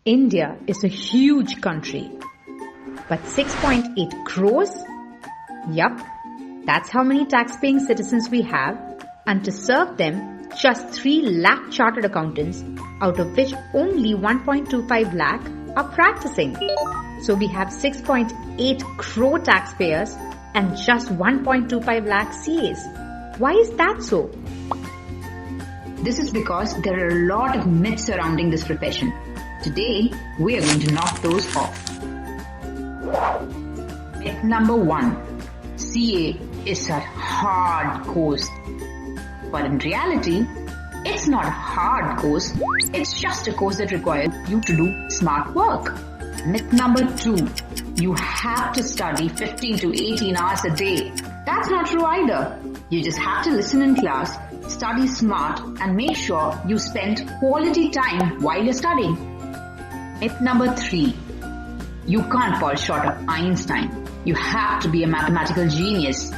India is a huge country, but 6.8 crores? Yup, that's how many tax-paying citizens we have, and to serve them, just 3 lakh chartered accountants, out of which only 1.25 lakh are practicing. So we have 6.8 crore taxpayers and just 1.25 lakh CAs. Why is that so? This is because there are a lot of myths surrounding this profession. Today, we are going to knock those off. Myth number 1. CA is a hard course. But in reality, it's not a hard course. It's just a course that requires you to do smart work. Myth number 2. You have to study 15 to 18 hours a day. That's not true either. You just have to listen in class, study smart, and make sure you spend quality time while you're studying. Myth number 3. You can't fall short of Einstein. You have to be a mathematical genius.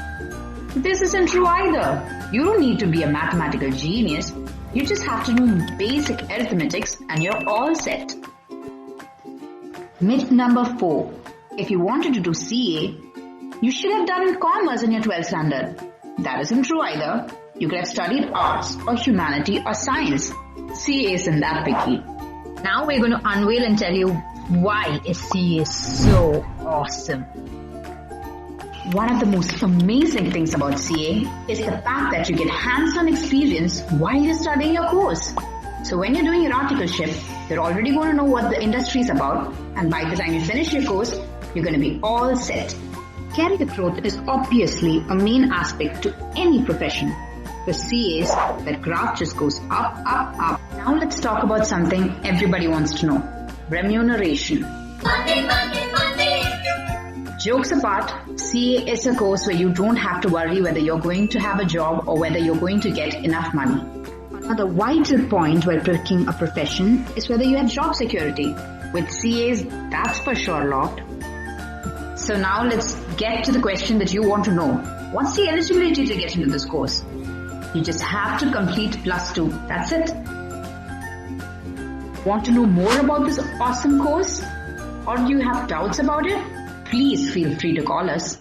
This isn't true either. You don't need to be a mathematical genius. You just have to know basic arithmetics and you're all set. Myth number 4. If you wanted to do CA, you should have done commerce in your 12th standard. That isn't true either. You could have studied arts or humanity or science. CA isn't that picky. Now we're going to unveil and tell you why is CA so awesome. One of the most amazing things about CA is the fact that you get hands-on experience while you're studying your course. So when you're doing your articleship, you're already going to know what the industry is about, and by the time you finish your course, you're going to be all set. Career growth is obviously a main aspect to any profession. For CAs, that graph just goes up, up, up. Now let's talk about something everybody wants to know. Remuneration. Jokes apart, CA is a course where you don't have to worry whether you're going to have a job or whether you're going to get enough money. Another vital point while picking a profession is whether you have job security. With CAs, that's for sure locked. So now let's get to the question that you want to know. What's the eligibility to get into this course? You just have to complete +2. That's it. Want to know more about this awesome course? Or do you have doubts about it? Please feel free to call us.